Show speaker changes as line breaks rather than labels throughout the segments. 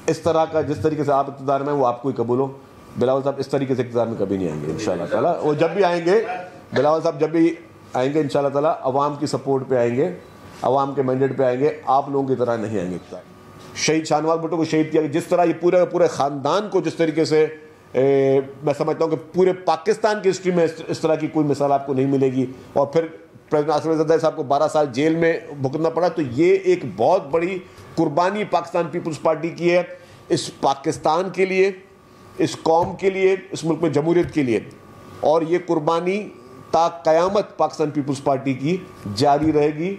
इस तरह का जिस तरीके से आप इक़्तिदार में वो आपको ही कबूल हो। बिलावल साहब इस तरीके से इक़्तिदार में कभी नहीं आएंगे इंशाअल्लाह ताला। वो जब भी आएंगे, बिलावल साहब जब भी आएंगे इंशाअल्लाह ताला अवाम की सपोर्ट पे आएंगे, अवाम के मैंडेट पे आएंगे, आप लोगों की तरह नहीं आएंगे। शहीद शाहनवाज भुट्टो को शहीद किया, जिस तरह ये पूरे ख़ानदान को जिस तरीके से मैं समझता हूँ कि पूरे पाकिस्तान की हिस्ट्री में इस तरह की कोई मिसाल आपको नहीं मिलेगी। और फिर प्रेसिडेंट आसिफ अली ज़रदारी साहब को 12 साल जेल में भुगतना पड़ा, तो ये एक बहुत बड़ी कुर्बानी पाकिस्तान पीपल्स पार्टी की है, इस पाकिस्तान के लिए, इस कौम के लिए, इस मुल्क में जमहूरियत के लिए। और ये कुर्बानी ता क़यामत पाकिस्तान पीपल्स पार्टी की जारी रहेगी।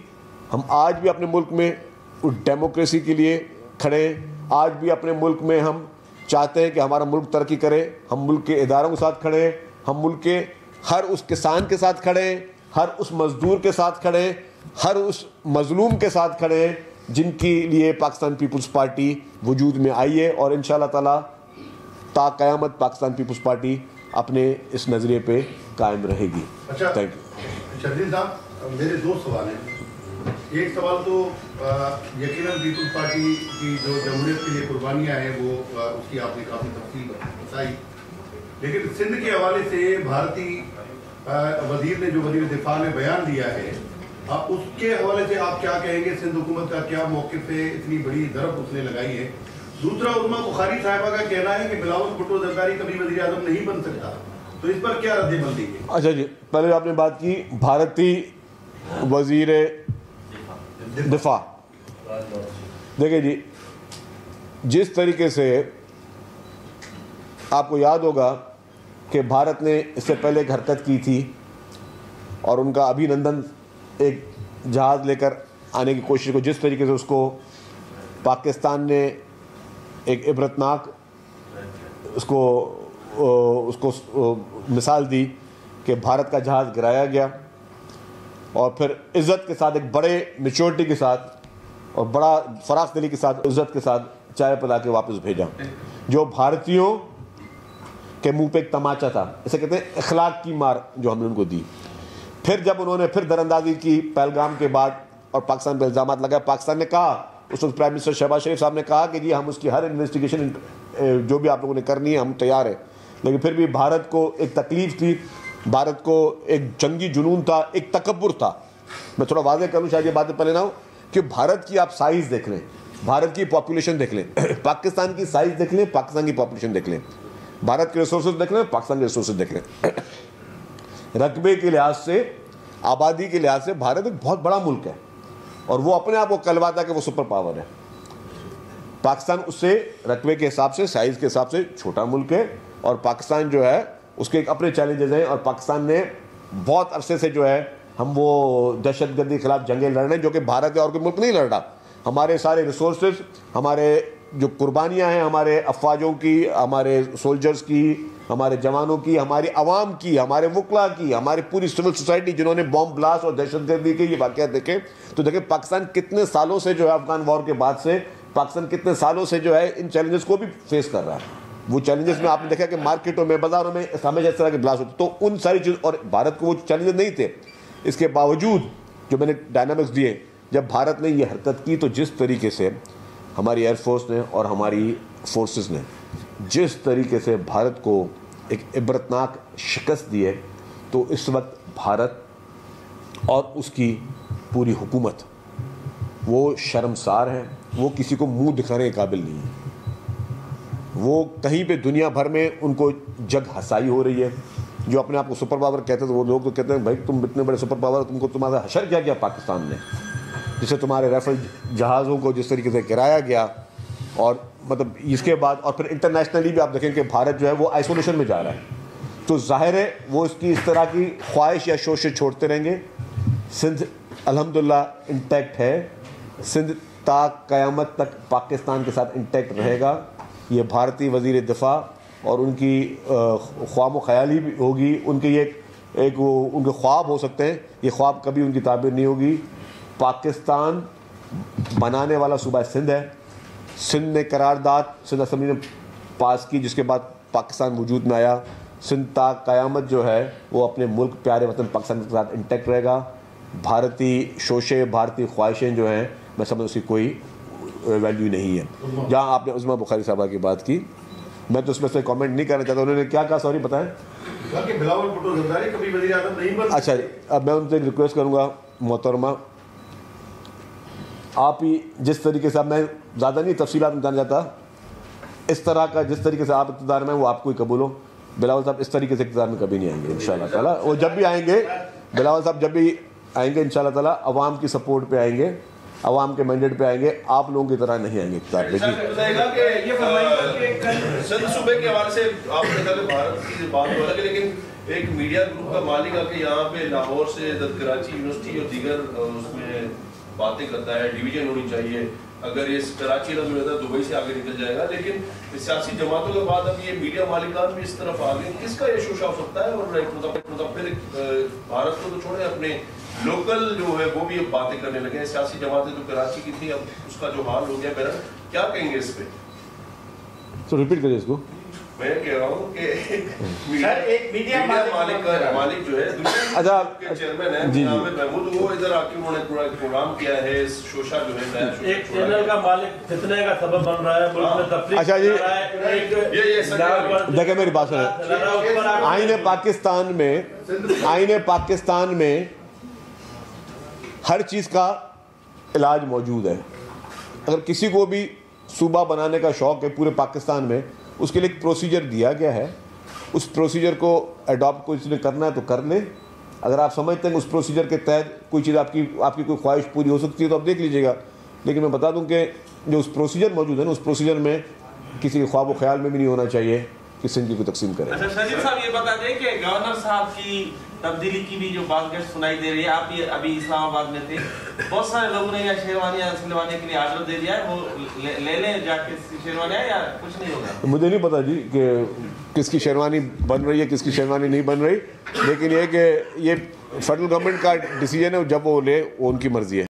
हम आज भी अपने मुल्क में डेमोक्रेसी के लिए खड़े हैं, आज भी अपने मुल्क में हम चाहते हैं कि हमारा मुल्क तरक्की करे। हम मुल्क के इदारों के साथ खड़े हैं, हम मुल्क के हर उस किसान के साथ खड़े हैं, हर उस मज़दूर के साथ खड़े हैं, हर उस मज़लूम के साथ खड़े हैं जिनके लिए पाकिस्तान पीपल्स पार्टी वजूद में आई है। और इंशाअल्लाह ताला ता क़यामत पाकिस्तान पीपल्स पार्टी अपने इस नज़रिए पे कायम रहेगी।
अच्छा,
थैंक यू।
शर्जील साहब, मेरे दो सवाल हैं। एक सवाल तो यकीनन पीपल्स पार्टी की जो जमहूरियत के लिए कुर्बानियाँ हैं वो उसकी आपने काफ़ी तफसील बताई, लेकिन सिंध के हवाले से भारतीय वजीर ने जो वजीर दिफा ने बयान दिया है, उसके हवाले से आप क्या कहेंगे? सिंध हुकूमत का क्या मौक़िफ़ है? इतनी बड़ी ज़रब उसने लगाई है। दूसरा, उम्मा बुखारी साहिबा का कहना है कि बिलावल भुट्टो ज़रदारी कभी वज़ीर आज़म नहीं बन सकता, तो इस पर क्या रद्द-ए-अमल देंगे?
अच्छा जी, पहले आपने बात की भारतीय वज़ीर दिफा। देखिए जी, जिस तरीके से आपको याद होगा कि भारत ने इससे पहले एक हरकत की थी और उनका अभिनंदन एक जहाज़ लेकर आने की कोशिश को, जिस तरीके से उसको पाकिस्तान ने एक इबरतनाक उसको मिसाल दी कि भारत का जहाज़ गिराया गया और फिर इज़्ज़त के साथ, एक बड़े मैच्योरिटी के साथ और बड़ा फराख दिली के साथ, इज़्ज़त के साथ चाय पिला के वापस भेजा, जो भारतीयों के मुंह पे एक तमाचा था। इसे कहते हैं इखलाक की मार जो हमने उनको दी। फिर जब उन्होंने फिर दरअंदाजी की पहलगाम के बाद और पाकिस्तान पर इल्ज़ाम लगाया, पाकिस्तान ने कहा, उस वक्त प्राइम मिनिस्टर शहबाज शरीफ साहब ने कहा कि जी हम उसकी हर इन्वेस्टिगेशन जो भी आप लोगों ने करनी है हम तैयार है। लेकिन फिर भी भारत को एक तकलीफ थी, भारत को एक जंगी जुनून था, एक तकब्बुर था। मैं थोड़ा वाज़ेह करूँ, शायद ये बातें पहले ना हो, कि भारत की आप साइज़ देख लें, भारत की पॉपुलेशन देख लें, पाकिस्तान की साइज़ देख लें, पाकिस्तान की पॉपुलेशन देख लें, भारत के रिसोर्सेज देख लें, पाकिस्तान के रिसोर्सेज देख लें। रकबे के लिहाज से, आबादी के लिहाज से भारत एक बहुत बड़ा मुल्क है और वो अपने आप को कहलवाता है कि वो सुपर पावर है। पाकिस्तान उससे रकबे के हिसाब से, साइज़ के हिसाब से छोटा मुल्क है और पाकिस्तान जो है उसके एक अपने चैलेंजेस हैं। और पाकिस्तान ने बहुत अरसे से जो है हम वो दहशतगर्दी के खिलाफ जंगें लड़ रहे हैं, जो कि भारत या और कोई मुल्क नहीं लड़ रहा। हमारे सारे रिसोर्सेज, हमारे जो कुर्बानियाँ हैं हमारे अफवाजों की, हमारे सोल्जर्स की, हमारे जवानों की, हमारी आवाम की, हमारे वकला की, हमारी पूरी सिविल सोसाइटी जिन्होंने बॉम्ब ब्लास्ट और दहशतगर्दी के ये वाक़यात देखे, तो देखें पाकिस्तान कितने सालों से जो है अफगान वॉर के बाद से पाकिस्तान कितने सालों से जो है इन चैलेंजेस को भी फेस कर रहा है। वो चैलेंजेस में आपने देखा कि मार्केटों में, बाज़ारों में हमेशा इस तरह के ब्लास्ट होते, तो उन सारी चीज़, और भारत को वो चैलेंजेस नहीं थे। इसके बावजूद जो मैंने डायनामिक्स दिए, जब भारत ने ये हरकत की, तो जिस तरीके से हमारी एयरफोर्स ने और हमारी फोर्सेस ने जिस तरीके से भारत को एक इबरतनाक शिकस्त दी है, तो इस वक्त भारत और उसकी पूरी हुकूमत वो शर्मसार है, वो किसी को मुंह दिखाने के काबिल नहीं है। वो कहीं पे दुनिया भर में उनको जग हंसाई हो रही है। जो अपने आप को सुपर पावर कहते थे वो लोग तो कहते हैं भाई तुम इतने बड़े सुपर पावर, तुमको तुम्हारा हशर क्या किया पाकिस्तान ने, जिससे तुम्हारे राइफल जहाज़ों को जिस तरीके से गिराया गया। और मतलब इसके बाद और फिर इंटरनेशनली भी आप देखें कि भारत जो है वो आइसोलेशन में जा रहा है, तो जाहिर है वो इसकी इस तरह की ख्वाहिश या शोशे छोड़ते रहेंगे। सिंध अल्हम्दुलिल्लाह इंटैक्ट है, सिंध ता क़यामत तक पाकिस्तान के साथ इंटैक्ट रहेगा। ये भारतीय वज़ीर दिफा और उनकी ख्वाम ख्याली भी होगी, उनके ये एक वो उनके ख्वाब हो सकते हैं, ये ख्वाब कभी उनकी ताबीर नहीं होगी। पाकिस्तान बनाने वाला सूबा सिंध है। सिंध ने करारदाद सिंध असम्बली ने पास की, जिसके बाद पाकिस्तान वजूद में आया। सिंध ता क़यामत जो है वो अपने मुल्क प्यारे वतन पाकिस्तान के साथ इंटैक्ट रहेगा। भारतीय शोशे, भारतीय ख्वाहिशें जो हैं मैं समझ उसकी कोई वैल्यू नहीं है। जहाँ आपने उस्मा बुखारी साहबा की बात की, मैं तो उसमें से कमेंट नहीं करना चाहता। उन्होंने क्या कहा, सॉरी बताएं।
बिलावल भुट्टो जरदारी कभी वज़ीर आज़म नहीं बन।
अच्छा, अब मैं उनसे एक रिक्वेस्ट करूँगा मोहतरमा, आप ही जिस तरीके से, अब मैं ज़्यादा नहीं तफसीलात में जाना चाहता, इस तरह का जिस तरीके से आप इक़्तिदार में, वो आपको ही कबूल हो। बिलावल साहब इस तरीके से इक़्तिदार में कभी नहीं आएंगे इंशाअल्लाह ताला। वो जब भी आएंगे, बिलावल साहब जब भी आएंगे इंशाअल्लाह ताला अवाम की सपोर्ट पे आएंगे, अवाम के मैंडेट पे आएंगे, आप लोगों की तरह नहीं आएंगे इक़्तिदार पे।
सूबे के हवाले से आपने कहा कि भारत की बात हो रही है, लेकिन एक मीडिया ग्रुप का मालिक आके यहाँ पे लाहौर से कराची यूनिवर्सिटी और दीगर उसमें बातें करता है, डिवीजन होनी चाहिए, अगर ये कराची ना जुड़ा दुबई से आगे निकल जाएगा। लेकिन सियासी जमातों के बाद अब ये मीडिया मालिकान भी इस तरफ आ गए, किसका ये शोशा हो सकता है? और फिर भारत को तो छोड़े, अपने लोकल जो है वो भी अब बातें करने लगे हैं। सियासी जमातें जो कराची की थी, अब उसका जो हाल हो गया, मेरा क्या कहेंगे इस पे?
तो रिपीट करिए इसको।
मैं कह रहा हूँ कि एक मीडिया मालिक जो है
अच्छा
के चेयरमैन है
जी
आमिर महमूद, वो इधर आके उन्होंने पूरा प्रोग्राम किया है, इस शोशा जो है नया शोशा
एक चैनल का मालिक फितने का सबब बन रहा है, मुल्क में तफरीक
अच्छा जी,
ये
देखिए मेरी बात सुने। आईने पाकिस्तान में हर चीज़ का इलाज मौजूद है। अगर किसी को भी सूबा बनाने का शौक़ है पूरे पाकिस्तान में, उसके लिए एक प्रोसीजर दिया गया है। उस प्रोसीजर को अडॉप्ट कोई इसने करना है तो कर ले। अगर आप समझते हैं कि उस प्रोसीजर के तहत कोई चीज़ आपकी कोई ख्वाहिश पूरी हो सकती है तो आप देख लीजिएगा। लेकिन मैं बता दूं कि जो उस प्रोसीजर मौजूद है ना, उस प्रोसीजर में किसी के ख्वाब ख्याल में भी नहीं होना चाहिए कि सिंध को तकसीम करें।
अच्छा शरीफ साहब, ये बता दें कि गवर्नर साहब की तब्दीली की भी जो बात सुनाई दे रही है, आप ये अभी इस्लामाबाद में थे, बहुत सारे लोगों ने या शेरवानी या सिलवाने के लिए आर्डर दे दिया है, वो ले लें जाके शेरवानी, या कुछ नहीं होगा?
मुझे नहीं पता जी कि किसकी शेरवानी बन रही है, किसकी शेरवानी नहीं बन रही, लेकिन ये कि ये फेडरल गवर्नमेंट का डिसीजन है, जब वो ले वो उनकी मर्जी है।